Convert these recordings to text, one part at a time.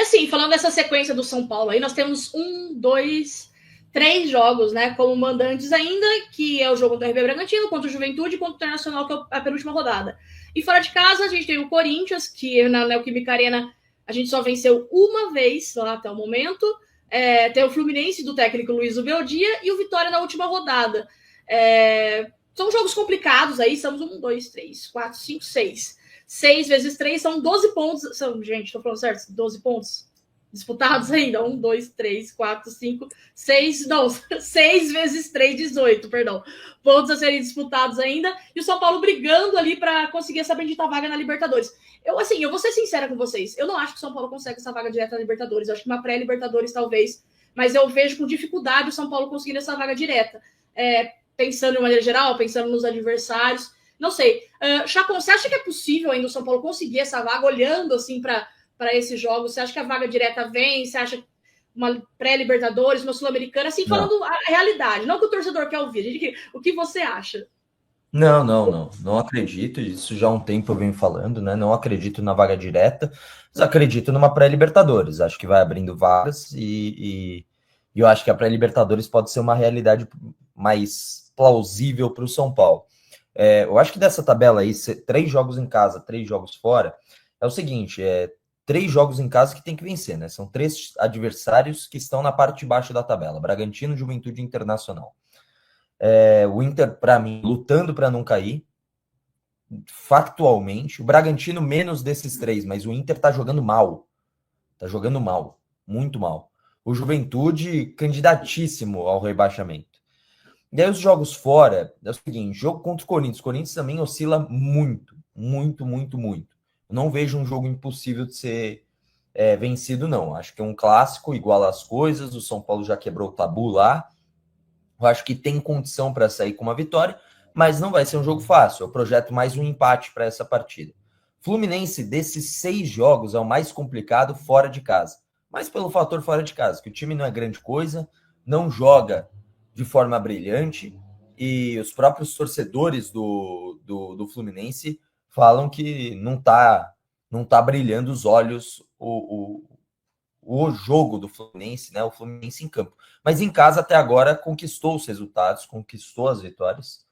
assim, falando dessa sequência do São Paulo aí, nós temos 3 jogos, né, como mandantes ainda, que é o jogo do RB Bragantino contra o Juventude e contra o Internacional, que é a penúltima rodada. E fora de casa, a gente tem o Corinthians, que na Neoquímica Arena a gente só venceu uma vez lá até o momento. Tem o Fluminense do técnico Luiz Ubeldia e o Vitória na última rodada. São jogos complicados aí, somos 1, 2, 3, 4, 5, 6. 6 vezes 3 são 12 pontos. Gente, tô falando certo? 12 pontos disputados ainda. 1, 2, 3, 4, 5, 6. Não, 6 vezes 3, 18, perdão. Pontos a serem disputados ainda. E o São Paulo brigando ali para conseguir essa bendita vaga na Libertadores. Eu vou ser sincera com vocês. Eu não acho que o São Paulo consegue essa vaga direta na Libertadores. Eu acho que uma pré-Libertadores, talvez. Mas eu vejo com dificuldade o São Paulo conseguindo essa vaga direta. Pensando de maneira geral, pensando nos adversários. Não sei. Chacon, você acha que é possível ainda o São Paulo conseguir essa vaga, olhando assim para esses jogos? Você acha que a vaga direta vem? Você acha uma pré-Libertadores, uma Sul-Americana? Assim, falando a realidade, não que o torcedor quer ouvir. O que você acha? Não acredito. Isso já há um tempo eu venho falando, né? Não acredito na vaga direta, mas acredito numa pré-Libertadores. Acho que vai abrindo vagas e eu acho que a pré-Libertadores pode ser uma realidade mais plausível para o São Paulo. Eu acho que dessa tabela aí, 3 jogos em casa, 3 jogos fora, é o seguinte: 3 jogos em casa que tem que vencer, né? São 3 adversários que estão na parte de baixo da tabela: Bragantino, Juventude e Internacional. O Inter, para mim, lutando para não cair, factualmente. O Bragantino menos desses 3, mas o Inter tá jogando mal. Tá jogando mal, muito mal. O Juventude, candidatíssimo ao rebaixamento. E aí os jogos fora, é o seguinte: jogo contra o Corinthians. O Corinthians também oscila muito, muito, muito, muito. Eu não vejo um jogo impossível de ser vencido, não. Acho que é um clássico, iguala as coisas. O São Paulo já quebrou o tabu lá. Eu acho que tem condição para sair com uma vitória, mas não vai ser um jogo fácil. Eu projeto mais um empate para essa partida. Fluminense, desses 6 jogos, é o mais complicado fora de casa. Mas pelo fator fora de casa, que o time não é grande coisa, não joga de forma brilhante, e os próprios torcedores do Fluminense falam que não tá brilhando os olhos o jogo do Fluminense, né? O Fluminense em campo. Mas em casa, até agora, conquistou os resultados, conquistou as vitórias.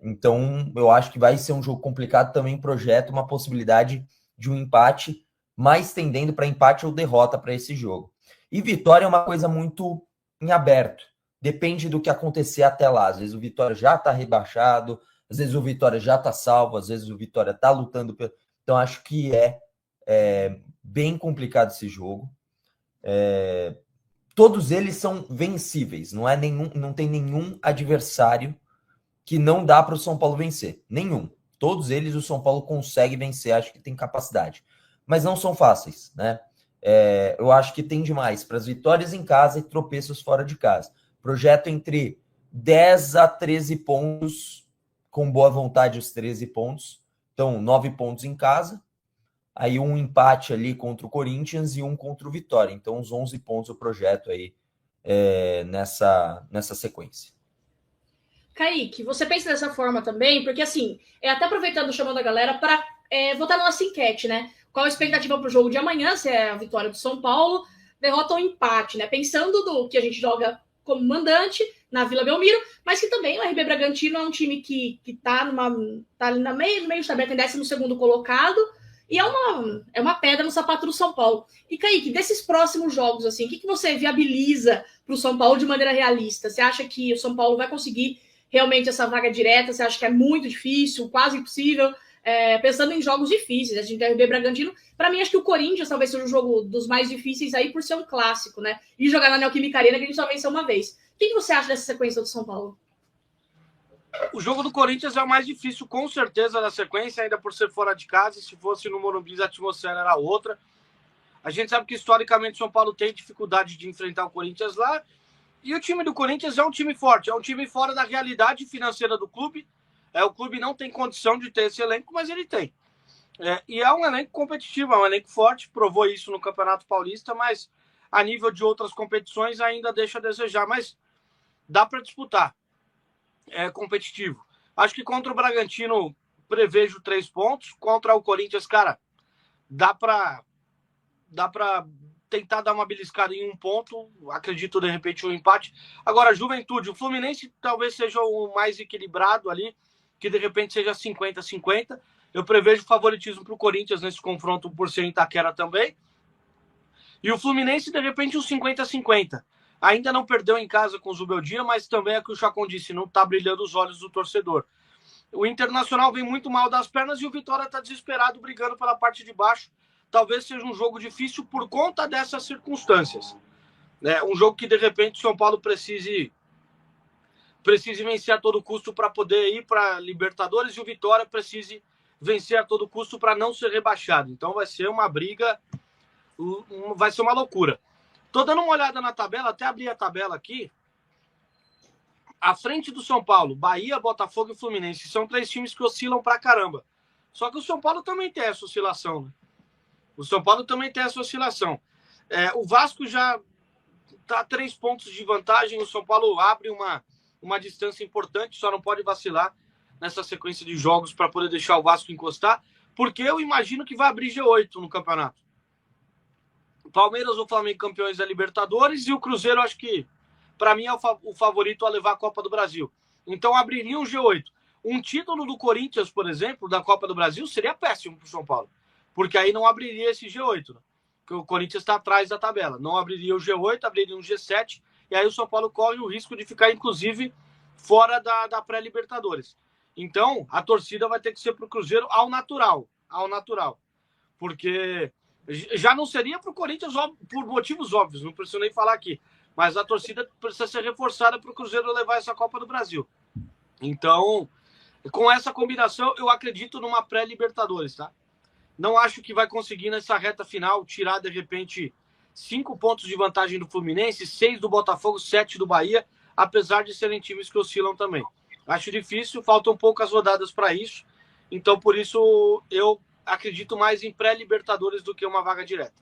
Então, eu acho que vai ser um jogo complicado. Também projeto uma possibilidade de um empate, mais tendendo para empate ou derrota para esse jogo. E vitória é uma coisa muito em aberto. Depende do que acontecer até lá. Às vezes o Vitória já está rebaixado, às vezes o Vitória já está salvo, às vezes o Vitória está lutando. Então, acho que é bem complicado esse jogo. Todos eles são vencíveis. Não tem nenhum adversário que não dá para o São Paulo vencer. Nenhum. Todos eles o São Paulo consegue vencer, acho que tem capacidade. Mas não são fáceis, né? Eu acho que tem demais para as vitórias em casa e tropeços fora de casa. Projeto entre 10 a 13 pontos, com boa vontade os 13 pontos. Então, 9 pontos em casa, aí um empate ali contra o Corinthians e um contra o Vitória. Então, uns 11 pontos o projeto aí nessa sequência. Kaique, você pensa dessa forma também? Porque, assim, até aproveitando, chamando a galera para votar na nossa enquete, né? Qual a expectativa para o jogo de amanhã? Se é a vitória do São Paulo, derrota ou empate, né? Pensando do que a gente joga como mandante na Vila Belmiro, mas que também o RB Bragantino é um time que tá ali no meio de tabela, tem 12º colocado, e é uma pedra no sapato do São Paulo. E, Kaique, desses próximos jogos, assim, o que você viabiliza para o São Paulo de maneira realista? Você acha que o São Paulo vai conseguir realmente essa vaga direta? Você acha que é muito difícil, quase impossível? Pensando em jogos difíceis, a gente tem o RB Bragantino. Para mim, acho que o Corinthians talvez seja o jogo dos mais difíceis aí, por ser um clássico, né? E jogar na Neoquímica Arena, que a gente só venceu uma vez. O que você acha dessa sequência do São Paulo? O jogo do Corinthians é o mais difícil, com certeza, da sequência, ainda por ser fora de casa. Se fosse no Morumbi, a atmosfera era outra. A gente sabe que, historicamente, o São Paulo tem dificuldade de enfrentar o Corinthians lá. E o time do Corinthians é um time forte, é um time fora da realidade financeira do clube. O clube não tem condição de ter esse elenco, mas ele tem. E é um elenco competitivo, é um elenco forte, provou isso no Campeonato Paulista, mas a nível de outras competições ainda deixa a desejar. Mas dá para disputar. É competitivo. Acho que contra o Bragantino prevejo 3 pontos. Contra o Corinthians, cara, dá para tentar dar uma beliscada em um ponto, acredito de repente um empate. Agora, Juventude, o Fluminense talvez seja o mais equilibrado ali, que de repente seja 50-50. Eu prevejo favoritismo para o Corinthians nesse confronto por ser em Itaquera também. E o Fluminense, de repente, um 50-50. Ainda não perdeu em casa com o Zubeldia, mas também é o que o Chacon disse, não está brilhando os olhos do torcedor. O Internacional vem muito mal das pernas e o Vitória está desesperado, brigando pela parte de baixo. Talvez seja um jogo difícil por conta dessas circunstâncias. Um jogo que, de repente, o São Paulo precise vencer a todo custo para poder ir para Libertadores e o Vitória precise vencer a todo custo para não ser rebaixado. Então vai ser uma briga, vai ser uma loucura. Estou dando uma olhada na tabela, até abri a tabela aqui. À frente do São Paulo, Bahia, Botafogo e Fluminense. São 3 times que oscilam pra caramba. Só que o São Paulo também tem essa oscilação, né? O São Paulo também tem essa oscilação. O Vasco já está a 3 pontos de vantagem. O São Paulo abre uma distância importante, só não pode vacilar nessa sequência de jogos para poder deixar o Vasco encostar, porque eu imagino que vai abrir G8 no campeonato. Palmeiras ou Flamengo campeões da Libertadores e o Cruzeiro, acho que, para mim, é o favorito a levar a Copa do Brasil. Então, abriria um G8. Um título do Corinthians, por exemplo, da Copa do Brasil, seria péssimo para o São Paulo, porque aí não abriria esse G8, né? Porque o Corinthians está atrás da tabela. Não abriria o G8, abriria um G7, e aí o São Paulo corre o risco de ficar, inclusive, fora da pré-Libertadores. Então, a torcida vai ter que ser para o Cruzeiro ao natural. Porque já não seria para o Corinthians por motivos óbvios, não preciso nem falar aqui. Mas a torcida precisa ser reforçada para o Cruzeiro levar essa Copa do Brasil. Então, com essa combinação, eu acredito numa pré-Libertadores, tá? Não acho que vai conseguir nessa reta final tirar, de repente, 5 pontos de vantagem do Fluminense, 6 do Botafogo, 7 do Bahia, apesar de serem times que oscilam também. Acho difícil, faltam poucas rodadas para isso. Então, por isso, eu acredito mais em pré-Libertadores do que uma vaga direta.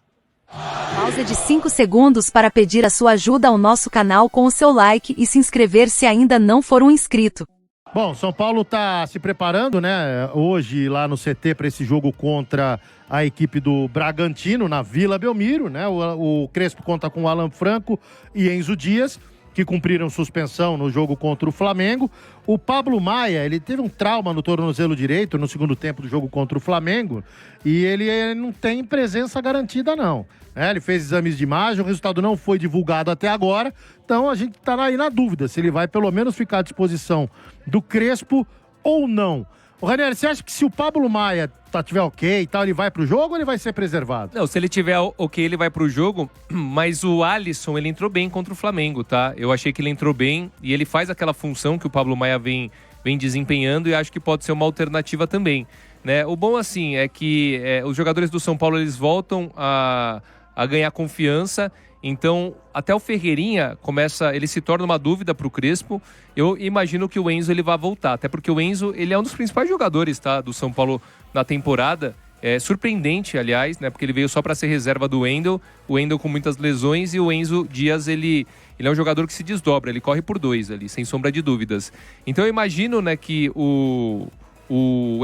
Pausa de 5 segundos para pedir a sua ajuda ao nosso canal com o seu like e se inscrever se ainda não for um inscrito. Bom, São Paulo está se preparando, né, hoje lá no CT para esse jogo contra a equipe do Bragantino, na Vila Belmiro, né? O Crespo conta com o Alan Franco e Enzo Dias, que cumpriram suspensão no jogo contra o Flamengo. O Pablo Maia, ele teve um trauma no tornozelo direito no segundo tempo do jogo contra o Flamengo e ele não tem presença garantida, não. Ele fez exames de imagem, o resultado não foi divulgado até agora, então a gente está aí na dúvida se ele vai pelo menos ficar à disposição do Crespo ou não. O Ranieri, você acha que se o Pablo Maia tiver ok e tal, ele vai pro jogo ou ele vai ser preservado? Não, se ele tiver ok, ele vai pro jogo, mas o Alisson, ele entrou bem contra o Flamengo, tá? Eu achei que ele entrou bem e ele faz aquela função que o Pablo Maia vem desempenhando e acho que pode ser uma alternativa também, né? O bom, assim, é que os jogadores do São Paulo, eles voltam a ganhar confiança. Então, até o Ferreirinha ele se torna uma dúvida para o Crespo. Eu imagino que o Enzo ele vai voltar, até porque o Enzo ele é um dos principais jogadores, tá, do São Paulo na temporada. É surpreendente, aliás, né, porque ele veio só para ser reserva do Wendel, o Wendel com muitas lesões, e o Enzo Dias ele é um jogador que se desdobra, ele corre por 2 ali, sem sombra de dúvidas. Então eu imagino, né, que o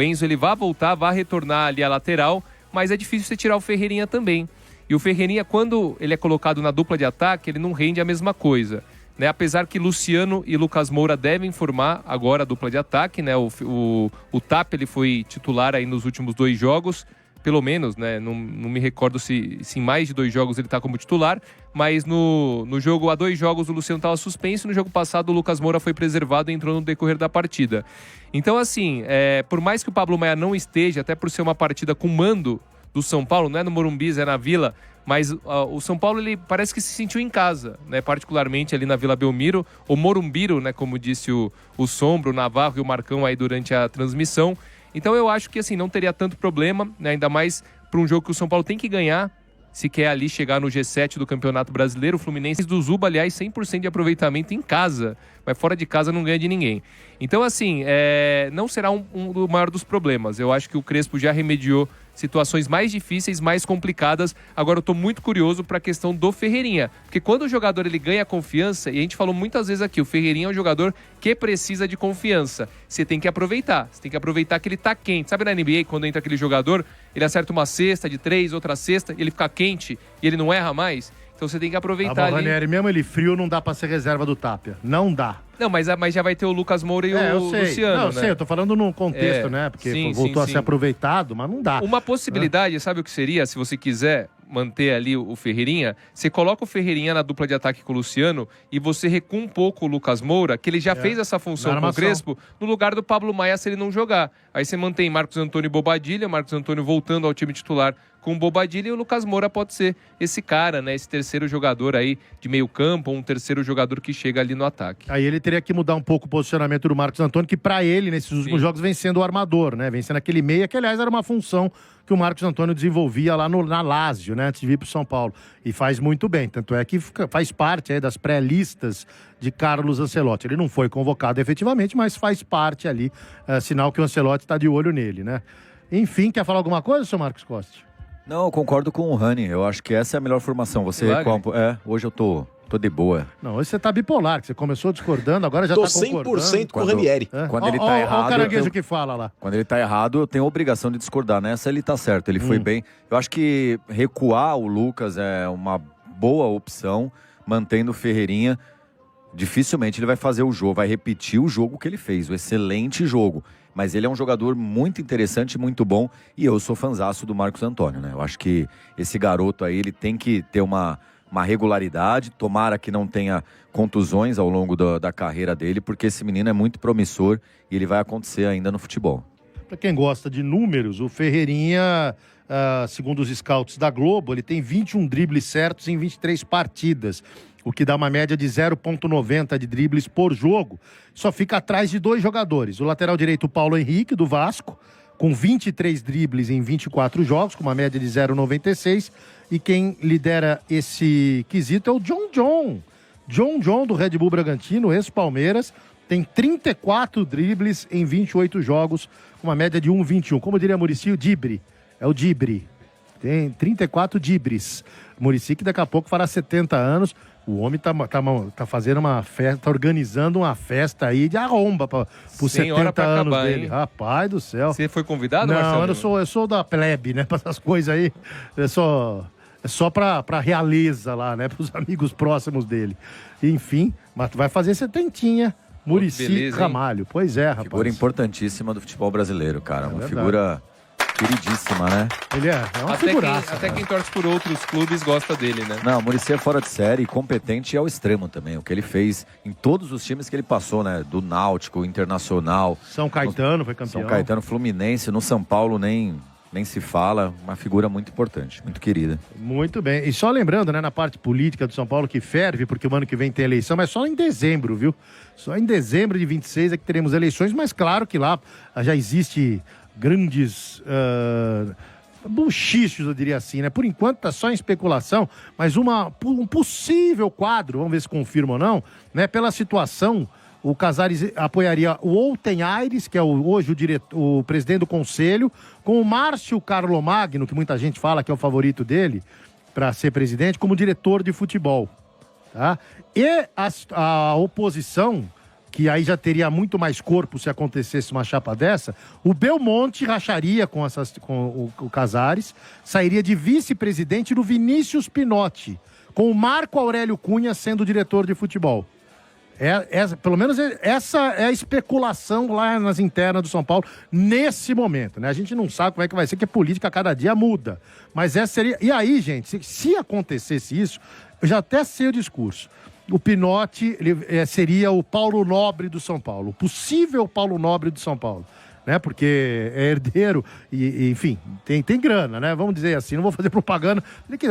Enzo ele vai voltar, vai retornar ali à lateral, mas é difícil você tirar o Ferreirinha também. E o Ferreirinha, quando ele é colocado na dupla de ataque, ele não rende a mesma coisa, né? Apesar que Luciano e Lucas Moura devem formar agora a dupla de ataque, né? O Tap, ele foi titular aí nos últimos 2 jogos, pelo menos, né? Não me recordo se em mais de 2 jogos ele está como titular, mas no jogo há 2 jogos o Luciano estava suspenso, no jogo passado o Lucas Moura foi preservado e entrou no decorrer da partida. Então, assim, por mais que o Pablo Maia não esteja, até por ser uma partida com mando do São Paulo, não é no Morumbi, é na Vila, mas o São Paulo ele parece que se sentiu em casa, né? Particularmente ali na Vila Belmiro, ou Morumbiro, né? Como disse o Sombro, o Navarro e o Marcão aí durante a transmissão. Então eu acho que assim, não teria tanto problema, né? Ainda mais para um jogo que o São Paulo tem que ganhar, se quer ali chegar no G7 do Campeonato Brasileiro. O Fluminense do Zuba, aliás, 100% de aproveitamento em casa, mas fora de casa não ganha de ninguém. Então assim, não será o maior dos problemas. Eu acho que o Crespo já remediou situações mais difíceis, mais complicadas. Agora eu tô muito curioso para a questão do Ferreirinha, porque quando o jogador ele ganha confiança, e a gente falou muitas vezes aqui, o Ferreirinha é um jogador que precisa de confiança. Você tem que aproveitar, que ele tá quente. Sabe na NBA, quando entra aquele jogador, ele acerta uma cesta de 3, outra cesta, ele fica quente e ele não erra mais? Então você tem que aproveitar ali. Ranieri, mesmo ele frio, não dá pra ser reserva do Tapia. Não dá. Não, mas já vai ter o Lucas Moura e o Luciano, não, eu sei, eu tô falando num contexto, né? Porque voltou a ser aproveitado, mas não dá. Uma possibilidade, sabe o que seria, se você quiser manter ali o Ferreirinha? Você coloca o Ferreirinha na dupla de ataque com o Luciano e você recua um pouco o Lucas Moura, que ele já fez essa função com o Crespo, no lugar do Pablo Maia se ele não jogar. Aí você mantém Marcos Antônio e Bobadilha, Marcos Antônio voltando ao time titular com o Bobadilha, e o Lucas Moura pode ser esse cara, né? Esse terceiro jogador aí de meio campo, um terceiro jogador que chega ali no ataque. Aí ele teria que mudar um pouco o posicionamento do Marcos Antônio, que pra ele, nesses últimos jogos, vem sendo o armador, né? Vem sendo aquele meia, que aliás era uma função que o Marcos Antônio desenvolvia lá na Lazio, né? Antes de vir pro São Paulo. E faz muito bem. Tanto é que faz parte aí das pré-listas de Carlos Ancelotti. Ele não foi convocado efetivamente, mas faz parte ali, sinal que o Ancelotti tá de olho nele, né? Enfim, quer falar alguma coisa, seu Marcos Costa? Não, eu concordo com o Rani. Eu acho que essa é a melhor formação. Hoje eu tô de boa. Não, hoje você tá bipolar, que você começou discordando, agora já tá concordando. Tô 100% com o Ranieri. Quando ele tá errado... Olha o caranguejo que fala lá. Quando ele tá errado, eu tenho a obrigação de discordar. Nessa ele tá certo, ele foi bem. Eu acho que recuar o Lucas é uma boa opção, mantendo o Ferreirinha. Dificilmente ele vai fazer o jogo, vai repetir o jogo que ele fez, o excelente jogo. Mas ele é um jogador muito interessante, muito bom, e eu sou fanzaço do Marcos Antônio, né? Eu acho que esse garoto aí, ele tem que ter uma regularidade, tomara que não tenha contusões ao longo da carreira dele, porque esse menino é muito promissor e ele vai acontecer ainda no futebol. Para quem gosta de números, o Ferreirinha, segundo os scouts da Globo, ele tem 21 dribles certos em 23 partidas, o que dá uma média de 0,90 de dribles por jogo. Só fica atrás de 2 jogadores. O lateral direito, o Paulo Henrique, do Vasco, com 23 dribles em 24 jogos, com uma média de 0,96. E quem lidera esse quesito é o John John, do Red Bull Bragantino, ex-Palmeiras, tem 34 dribles em 28 jogos, com uma média de 1,21. Como diria Muricy, o Dibre. É o Dibre. Tem 34 Dibres. Muricy, que daqui a pouco fará 70 anos. O homem tá fazendo uma festa, tá organizando uma festa aí de arromba por 70 anos acabar, dele. Hein? Rapaz do céu. Você foi convidado, Não, Marcelo? eu sou da plebe, né? Pra essas coisas aí. É só pra realeza lá, né? Pros amigos próximos dele. Enfim, mas vai fazer 70. Muricy Ramalho. Pois é, rapaz. Figura importantíssima do futebol brasileiro, cara. Uma figura queridíssima, né? Ele é uma figuraça. Até quem torce por outros clubes gosta dele, né? Não, o Muricy é fora de série, competente e ao extremo também. O que ele fez em todos os times que ele passou, né? Do Náutico, Internacional. São Caetano foi campeão. São Caetano, Fluminense, no São Paulo nem se fala. Uma figura muito importante, muito querida. Muito bem. E só lembrando, né, na parte política do São Paulo, que ferve, porque o ano que vem tem eleição, mas só em dezembro, viu? Só em dezembro de 26 é que teremos eleições, mas claro que lá já existe grandes buchichos, eu diria assim, né? Por enquanto tá só em especulação, mas um possível quadro, vamos ver se confirma ou não, né? Pela situação, o Casares apoiaria o Olten Aires, que é hoje o presidente do conselho, com o Márcio Carlomagno, que muita gente fala que é o favorito dele para ser presidente, como diretor de futebol, tá? E a oposição, que aí já teria muito mais corpo se acontecesse uma chapa dessa, o Belmonte racharia com o Casares, sairia de vice-presidente do Vinícius Pinotti, com o Marco Aurélio Cunha sendo diretor de futebol. Pelo menos essa é a especulação lá nas internas do São Paulo nesse momento, né? A gente não sabe como é que vai ser, que a política a cada dia muda. Mas essa seria... E aí, gente, se acontecesse isso, eu já até sei o discurso. O Pinotti seria o Paulo Nobre do São Paulo, o possível Paulo Nobre do São Paulo, né? Porque é herdeiro e enfim, tem grana, né? Vamos dizer assim, não vou fazer propaganda.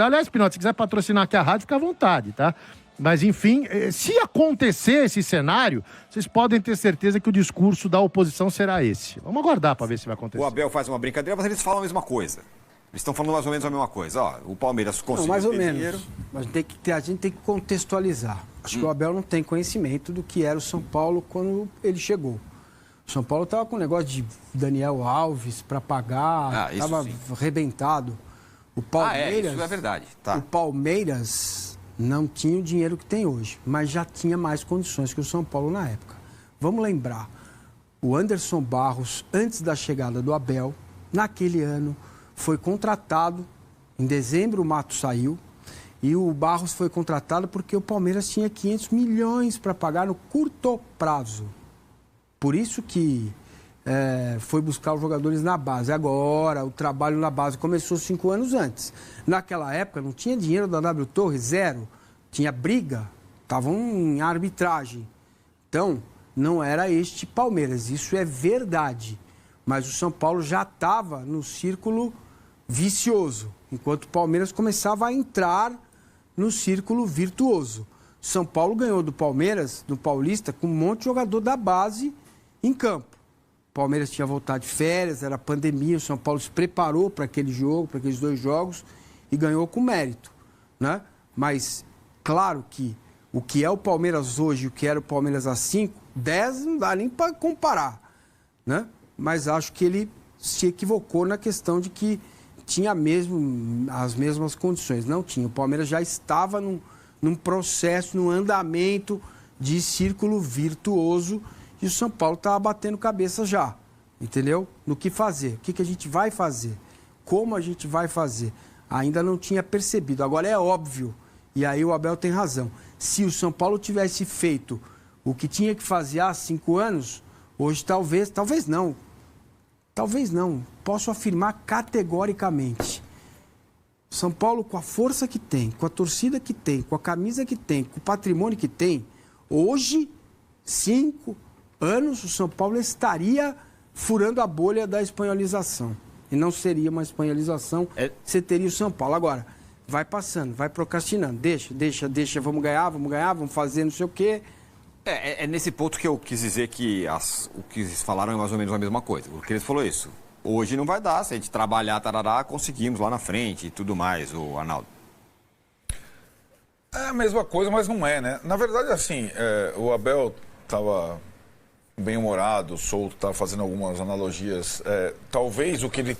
Aliás, Pinotti, se quiser patrocinar aqui a rádio, fica à vontade, tá? Mas, enfim, se acontecer esse cenário, vocês podem ter certeza que o discurso da oposição será esse. Vamos aguardar para ver se vai acontecer. O Abel faz uma brincadeira, mas eles falam a mesma coisa. Eles estão falando mais ou menos a mesma coisa. Ó, o Palmeiras conseguiu mais ou menos. dinheiro. Mas a gente tem que contextualizar. Acho que o Abel não tem conhecimento do que era o São Paulo quando ele chegou. O O São Paulo estava com um negócio de Daniel Alves para pagar, estava arrebentado. O Palmeiras, isso é verdade. Tá. O Palmeiras não tinha o dinheiro que tem hoje, mas já tinha mais condições que o São Paulo na época. Vamos lembrar, o Anderson Barros, antes da chegada do Abel, naquele ano, foi contratado, em dezembro o Mato saiu, e o Barros foi contratado porque o Palmeiras tinha 500 milhões para pagar no curto prazo. Por isso que foi buscar os jogadores na base. Agora, o trabalho na base começou 5 anos antes. Naquela época, não tinha dinheiro da W Torre, zero. Tinha briga, estavam em arbitragem. Então, não era este Palmeiras. Isso é verdade. Mas o São Paulo já estava no círculo vicioso, enquanto o Palmeiras começava a entrar no círculo virtuoso. São Paulo ganhou do Palmeiras, do Paulista, com um monte de jogador da base em campo. O Palmeiras tinha voltado de férias, era pandemia, o São Paulo se preparou para aquele jogo, para aqueles 2 jogos e ganhou com mérito, né? Mas, claro que o que é o Palmeiras hoje e o que era o Palmeiras há 5, 10 não dá nem para comparar, né? Mas acho que ele se equivocou na questão de que tinha mesmo as mesmas condições. Não tinha. O Palmeiras já estava num processo, num andamento de círculo virtuoso e o São Paulo estava batendo cabeça já, entendeu? No que fazer, o que a gente vai fazer, como a gente vai fazer. Ainda não tinha percebido. Agora é óbvio, e aí o Abel tem razão. Se o São Paulo tivesse feito o que tinha que fazer há 5 anos, hoje talvez não, posso afirmar categoricamente. São Paulo, com a força que tem, com a torcida que tem, com a camisa que tem, com o patrimônio que tem, hoje, 5 anos, o São Paulo estaria furando a bolha da espanholização. E não seria uma espanholização, você teria o São Paulo. Agora, vai passando, vai procrastinando, deixa, vamos ganhar, vamos fazer não sei o quê. É nesse ponto que eu quis dizer que o que eles falaram é mais ou menos a mesma coisa. O que eles falou isso. Hoje não vai dar, se a gente trabalhar, tarará, conseguimos lá na frente e tudo mais, o Arnaldo. É a mesma coisa, mas não é, né? Na verdade, assim, o Abel estava bem-humorado, solto, estava fazendo algumas analogias. Talvez o que ele...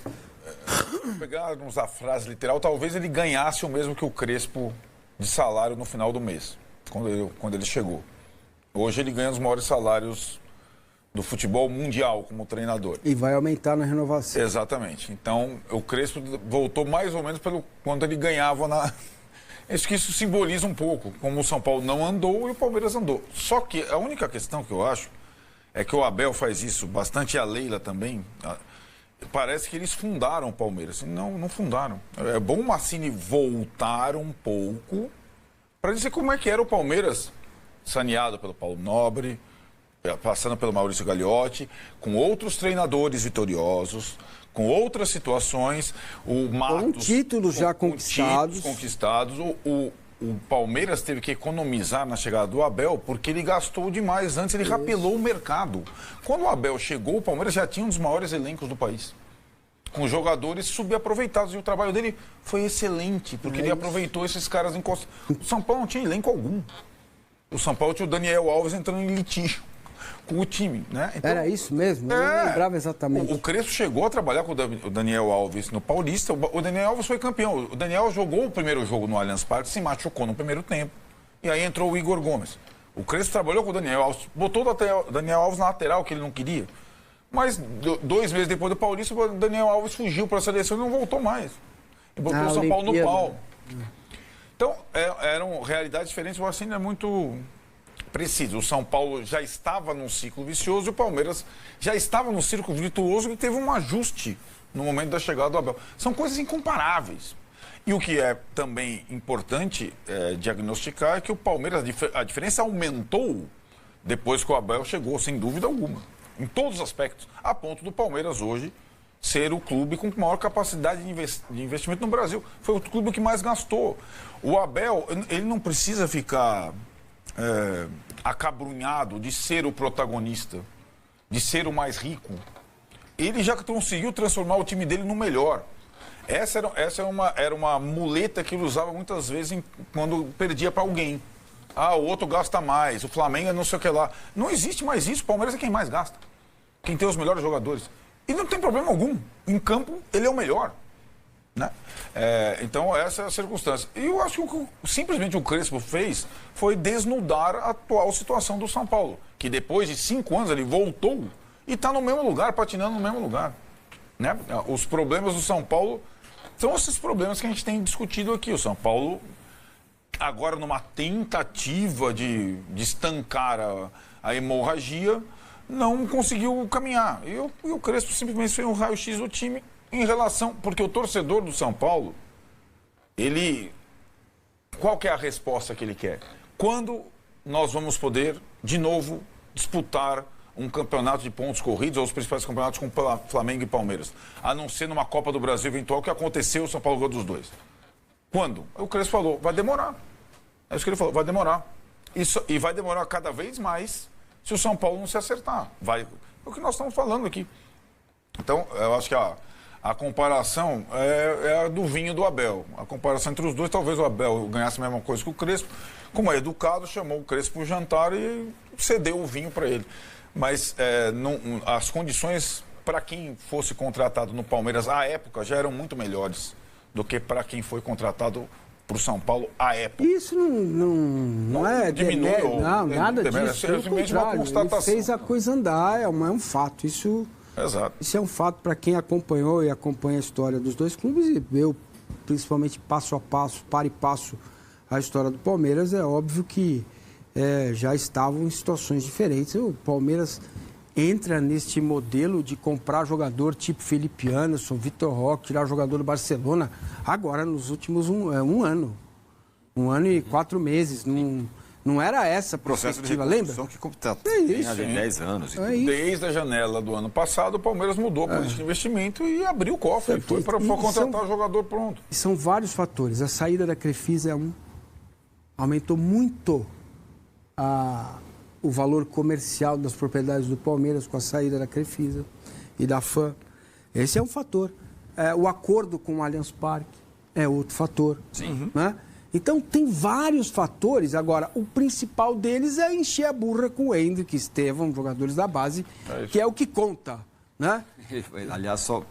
pegarmos a frase literal, talvez ele ganhasse o mesmo que o Crespo de salário no final do mês, quando ele chegou. Hoje ele ganha os maiores salários do futebol mundial como treinador. E vai aumentar na renovação. Exatamente. Então, o Crespo voltou mais ou menos pelo quanto ele ganhava na... Acho que isso simboliza um pouco como o São Paulo não andou e o Palmeiras andou. Só que a única questão que eu acho é que o Abel faz isso bastante, e a Leila também. Parece que eles fundaram o Palmeiras. Não fundaram. É bom o Massini voltar um pouco para dizer como é que era o Palmeiras, saneado pelo Paulo Nobre, passando pelo Maurício Gagliotti, com outros treinadores vitoriosos, com outras situações, o Matos... Com títulos já conquistados. O Palmeiras teve que economizar na chegada do Abel porque ele gastou demais. Antes ele rapelou o mercado. Quando o Abel chegou, o Palmeiras já tinha um dos maiores elencos do país, com jogadores subaproveitados. E o trabalho dele foi excelente, porque ele aproveitou esses caras encostados. O São Paulo não tinha elenco algum. O São Paulo tinha o Daniel Alves entrando em litígio com o time, né? Então, era isso mesmo? Eu não lembrava exatamente. O Crespo chegou a trabalhar com o Daniel Alves no Paulista. O Daniel Alves foi campeão. O Daniel jogou o primeiro jogo no Allianz Parque, se machucou no primeiro tempo. E aí entrou o Igor Gomes. O Crespo trabalhou com o Daniel Alves, botou o Daniel Alves na lateral, que ele não queria. Mas 2 meses depois do Paulista, o Daniel Alves fugiu para a seleção e não voltou mais. E botou o São Paulo no pau. Então, eram realidades diferentes. O Arsênio é muito preciso. O São Paulo já estava num ciclo vicioso e o Palmeiras já estava num círculo virtuoso e teve um ajuste no momento da chegada do Abel. São coisas incomparáveis. E o que é também importante diagnosticar é que o Palmeiras, a diferença aumentou depois que o Abel chegou, sem dúvida alguma. Em todos os aspectos. A ponto do Palmeiras hoje ser o clube com maior capacidade de investimento no Brasil. Foi o clube que mais gastou. O Abel, ele não precisa ficar acabrunhado de ser o protagonista, de ser o mais rico. Ele já conseguiu transformar o time dele no melhor. Essa era uma muleta que ele usava muitas vezes quando perdia para alguém. O outro gasta mais, o Flamengo é não sei o que lá. Não existe mais isso, o Palmeiras é quem mais gasta. quem tem os melhores jogadores. E não tem problema algum. Em campo, ele é o melhor. Né? Então, essa é a circunstância. E eu acho que simplesmente o Crespo fez foi desnudar a atual situação do São Paulo. Que depois de 5 anos ele voltou e está no mesmo lugar, patinando no mesmo lugar. Né? Os problemas do São Paulo são esses problemas que a gente tem discutido aqui. O São Paulo, agora numa tentativa de estancar a hemorragia, não conseguiu caminhar. E o Crespo simplesmente fez um raio-x do time em relação... Porque o torcedor do São Paulo, qual que é a resposta que ele quer? Quando nós vamos poder, de novo, disputar um campeonato de pontos corridos ou os principais campeonatos com Flamengo e Palmeiras? A não ser numa Copa do Brasil eventual, que aconteceu, o São Paulo ganhou dos dois. Quando? O Crespo falou, vai demorar. É isso que ele falou, vai demorar. E vai demorar cada vez mais se o São Paulo não se acertar. É o que nós estamos falando aqui. Então, eu acho que a comparação é a do vinho do Abel. A comparação entre os dois, talvez o Abel ganhasse a mesma coisa que o Crespo. Como é educado, chamou o Crespo para o jantar e cedeu o vinho para ele. Mas as condições para quem fosse contratado no Palmeiras à época já eram muito melhores do que para quem foi contratado para o São Paulo à época. Isso não é diminui, nada disso. É simplesmente uma constatação. Ele fez a coisa andar, é um fato. Isso é um fato para quem acompanhou e acompanha a história dos dois clubes e eu, principalmente passo a passo, para e passo a história do Palmeiras. É óbvio que já estavam em situações diferentes. O Palmeiras entra neste modelo de comprar jogador tipo Felipe Anderson, Vitor Roque, tirar jogador do Barcelona, agora nos últimos um ano. 1 ano e 4 meses. Não era essa a perspectiva, lembra? Tem há 10 anos. Desde a janela do ano passado, o Palmeiras mudou a política de investimento e abriu o cofre. Foi para contratar o jogador pronto. E são vários fatores. A saída da Crefisa aumentou muito o valor comercial das propriedades do Palmeiras com a saída da Crefisa e da FAM. Esse é um fator. O acordo com o Allianz Parque é outro fator. Sim. Né? Então, tem vários fatores. Agora, o principal deles é encher a burra com o Hendrick, Estevão, jogadores da base, que é o que conta. Né? Aliás, só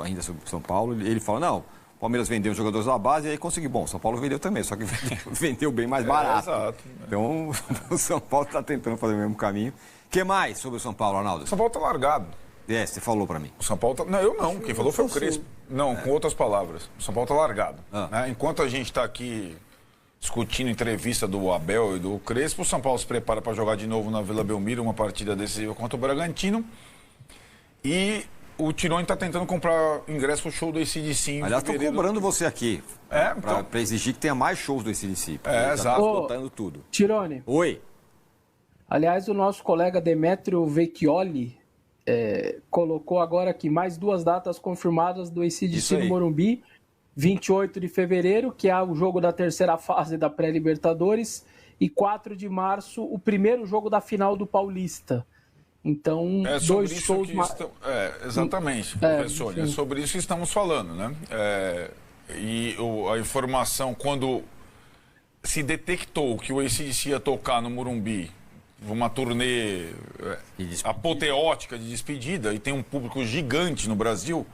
ainda sobre o São Paulo, ele fala, não, o Palmeiras vendeu os jogadores da base e aí conseguiu. Bom, o São Paulo vendeu também, só que vendeu bem mais barato. Exato. Então, o São Paulo está tentando fazer o mesmo caminho. O que mais sobre o São Paulo, Arnaldo? O São Paulo está largado. Você falou para mim. O São Paulo Não, eu não. Quem falou foi o Crespo. Não, com outras palavras. O São Paulo está largado. Né? Enquanto a gente está aqui discutindo entrevista do Abel e do Crespo, o São Paulo se prepara para jogar de novo na Vila Belmiro, uma partida decisiva contra o Bragantino. E o Tironi está tentando comprar ingresso para o show do AC/DC. Aliás, estão cobrando você aqui. Para exigir que tenha mais shows do AC/DC. Exato. Botando tudo. Tironi. Oi. Aliás, o nosso colega Demetrio Vecchioli colocou agora aqui mais 2 datas confirmadas do AC/DC no Morumbi. 28 de fevereiro, que é o jogo da terceira fase da pré-Libertadores, e 4 de março, o primeiro jogo da final do Paulista. Então, 2 shows mais. Exatamente, professor. É sobre isso que estamos falando, né? A informação, quando se detectou que o AC/DC ia tocar no Morumbi, uma turnê apoteótica de despedida, e tem um público gigante no Brasil,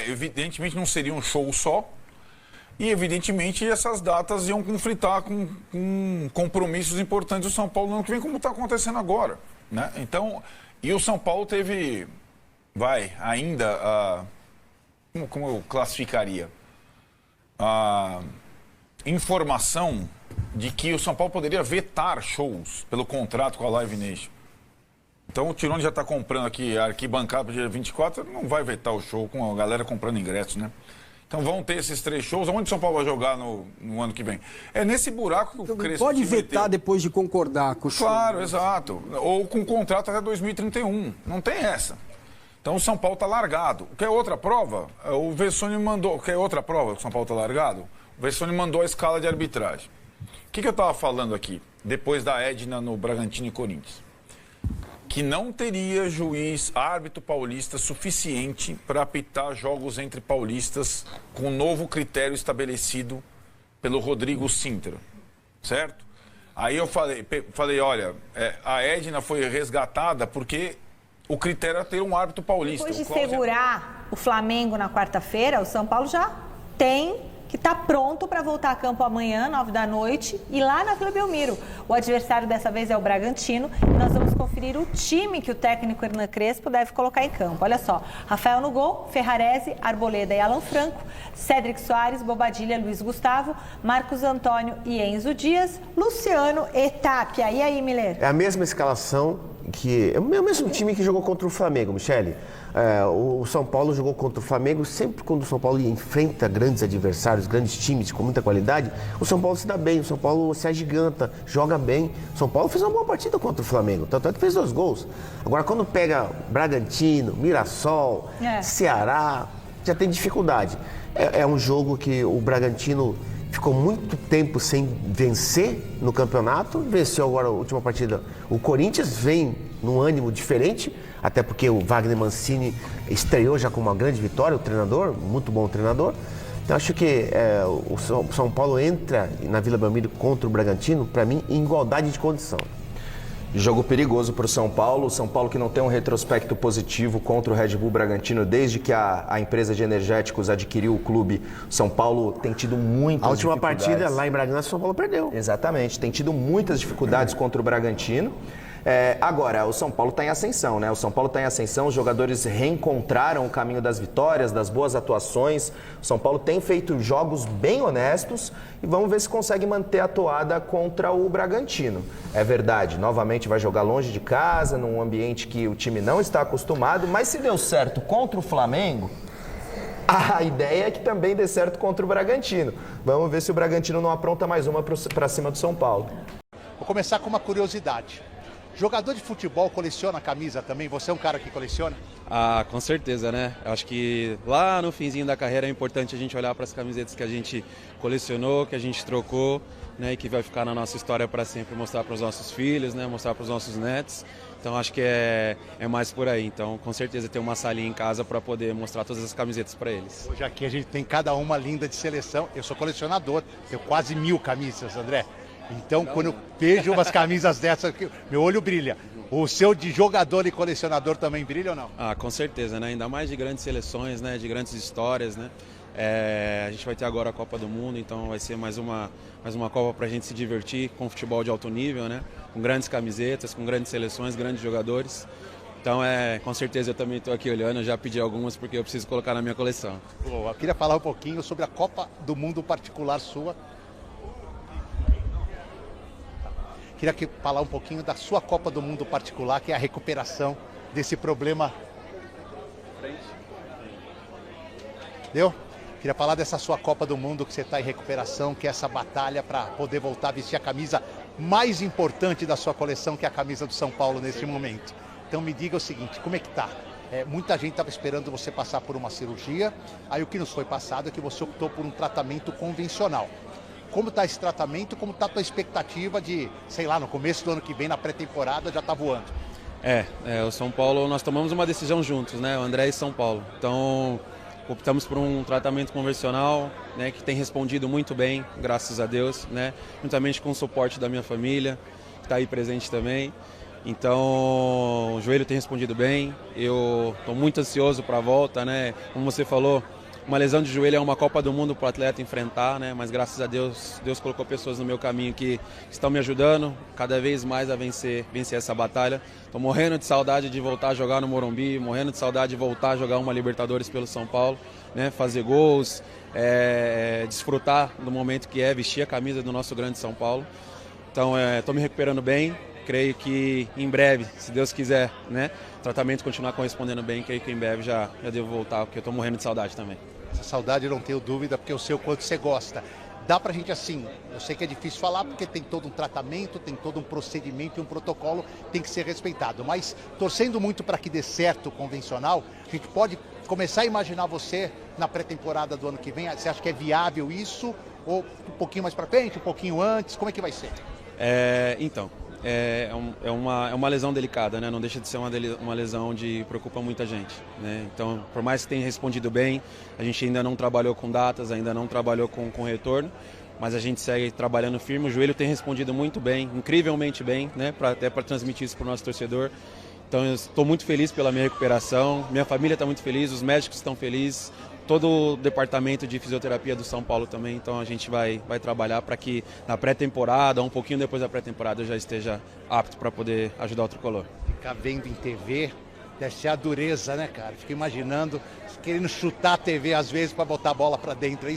evidentemente não seria um show só, e evidentemente essas datas iam conflitar com compromissos importantes do São Paulo no ano que vem, como está acontecendo agora, né? Então, e o São Paulo teve, como eu classificaria? A informação de que o São Paulo poderia vetar shows pelo contrato com a Live Nation. Então o Tironi já está comprando aqui a arquibancada para o dia 24, não vai vetar o show com a galera comprando ingressos, né? Então vão ter esses 3 shows. Onde o São Paulo vai jogar no ano que vem? É nesse buraco que o Crespo pode vetar depois de concordar com o show. Claro, exato. Ou com contrato até 2031. Não tem essa. Então o São Paulo está largado. Quer outra prova? O Vessone mandou. Quer outra prova que o São Paulo está largado? O Vessone mandou a escala de arbitragem. O que eu estava falando aqui, depois da Edna no Bragantino e Corinthians? Que não teria árbitro paulista suficiente para apitar jogos entre paulistas com o novo critério estabelecido pelo Rodrigo Sintra, certo? Aí eu falei olha, a Edna foi resgatada porque o critério era ter um árbitro paulista. Depois de segurar o Flamengo na quarta-feira, o São Paulo já tem que está pronto para voltar a campo amanhã, 21h, e lá na Vila Belmiro. O adversário dessa vez é o Bragantino e nós vamos conferir o time que o técnico Hernan Crespo deve colocar em campo. Olha só, Rafael no gol, Ferrarese, Arboleda e Alan Franco, Cédric Soares, Bobadilha, Luiz Gustavo, Marcos Antônio e Enzo Dias, Luciano e Tapia. E aí, Miller? É a mesma escalação é o mesmo time que jogou contra o Flamengo, Michele. O São Paulo jogou contra o Flamengo. Sempre quando o São Paulo enfrenta grandes adversários, grandes times com muita qualidade, o São Paulo se dá bem, o São Paulo se agiganta, joga bem. O São Paulo fez uma boa partida contra o Flamengo, tanto é que fez 2 gols. Agora, quando pega Bragantino, Mirassol, Ceará, já tem dificuldade. É um jogo que o Bragantino ficou muito tempo sem vencer no campeonato, venceu agora a última partida. O Corinthians vem num ânimo diferente, até porque o Wagner Mancini estreou já com uma grande vitória, o treinador, muito bom treinador. Então acho que o São Paulo entra na Vila Belmiro contra o Bragantino, para mim, em igualdade de condição. Jogo perigoso para o São Paulo que não tem um retrospecto positivo contra o Red Bull Bragantino desde que a empresa de energéticos adquiriu o clube. O São Paulo tem tido muitas dificuldades. A última partida lá em Bragança, o São Paulo perdeu. Exatamente, tem tido muitas dificuldades contra o Bragantino. Agora, o São Paulo está em ascensão, né? O São Paulo está em ascensão, os jogadores reencontraram o caminho das vitórias, das boas atuações. O São Paulo tem feito jogos bem honestos e vamos ver se consegue manter a toada contra o Bragantino. É verdade, novamente vai jogar longe de casa, num ambiente que o time não está acostumado, mas se deu certo contra o Flamengo, a ideia é que também dê certo contra o Bragantino. Vamos ver se o Bragantino não apronta mais uma para cima do São Paulo. Vou começar com uma curiosidade. Jogador de futebol coleciona camisa também? Você é um cara que coleciona? Ah, com certeza, né? Eu acho que lá no finzinho da carreira é importante a gente olhar para as camisetas que a gente colecionou, que a gente trocou, né? E que vai ficar na nossa história para sempre, mostrar para os nossos filhos, né? Mostrar para os nossos netos. Então acho que é mais por aí. Então com certeza ter uma salinha em casa para poder mostrar todas as camisetas para eles. Hoje aqui a gente tem cada uma linda de seleção. Eu sou colecionador, tenho quase 1000 camisas, André. Então, quando eu vejo umas camisas dessas, meu olho brilha. O seu de jogador e colecionador também brilha ou não? Ah, com certeza, né? Ainda mais de grandes seleções, né? De grandes histórias, né? A gente vai ter agora a Copa do Mundo, então vai ser mais uma Copa para a gente se divertir com futebol de alto nível, né? Com grandes camisetas, com grandes seleções, grandes jogadores. Então, com certeza eu também estou aqui olhando, eu já pedi algumas porque eu preciso colocar na minha coleção. Boa, eu queria falar um pouquinho sobre a Copa do Mundo particular sua. Queria falar um pouquinho da sua Copa do Mundo particular, que é a recuperação desse problema. Deu? Queria falar dessa sua Copa do Mundo que você está em recuperação, que é essa batalha para poder voltar a vestir a camisa mais importante da sua coleção, que é a camisa do São Paulo nesse momento. Então me diga o seguinte, como é que tá? Muita gente estava esperando você passar por uma cirurgia, aí o que nos foi passado é que você optou por um tratamento convencional. Como está esse tratamento? Como está a tua expectativa de, sei lá, no começo do ano que vem, na pré-temporada, já tá voando? O São Paulo, nós tomamos uma decisão juntos, né? O André e São Paulo. Então, optamos por um tratamento convencional, né? Que tem respondido muito bem, graças a Deus, né? Juntamente com o suporte da minha família, que está aí presente também. Então, o joelho tem respondido bem. Eu estou muito ansioso para a volta, né? Como você falou, uma lesão de joelho é uma Copa do Mundo para o atleta enfrentar, né? Mas graças a Deus, Deus colocou pessoas no meu caminho que estão me ajudando cada vez mais a vencer essa batalha. Estou morrendo de saudade de voltar a jogar no Morumbi, morrendo de saudade de voltar a jogar uma Libertadores pelo São Paulo, né? Fazer gols, desfrutar do momento que é vestir a camisa do nosso grande São Paulo. Então, estou me recuperando bem. Creio que em breve, se Deus quiser, né, o tratamento continuar correspondendo bem, creio que em breve já devo voltar, porque eu estou morrendo de saudade também. Essa saudade eu não tenho dúvida, porque eu sei o quanto você gosta. Dá pra gente assim, eu sei que é difícil falar, porque tem todo um tratamento, tem todo um procedimento e um protocolo, tem que ser respeitado. Mas torcendo muito para que dê certo o convencional, a gente pode começar a imaginar você na pré-temporada do ano que vem. Você acha que é viável isso? Ou um pouquinho mais para frente, um pouquinho antes? Como é que vai ser? É uma lesão delicada, né? Não deixa de ser uma lesão onde preocupa muita gente, né? Então, por mais que tenha respondido bem, a gente ainda não trabalhou com datas, ainda não trabalhou com retorno, mas a gente segue trabalhando firme. O joelho tem respondido muito bem, incrivelmente bem, né? Até para transmitir isso para o nosso torcedor. Então eu estou muito feliz pela minha recuperação, minha família está muito feliz, os médicos estão felizes, todo o departamento de fisioterapia do São Paulo também. Então a gente vai trabalhar para que na pré-temporada, um pouquinho depois da pré-temporada, eu já esteja apto para poder ajudar o Tricolor. Ficar vendo em TV deve ser a dureza, né, cara? Fico imaginando, querendo chutar a TV às vezes para botar a bola para dentro.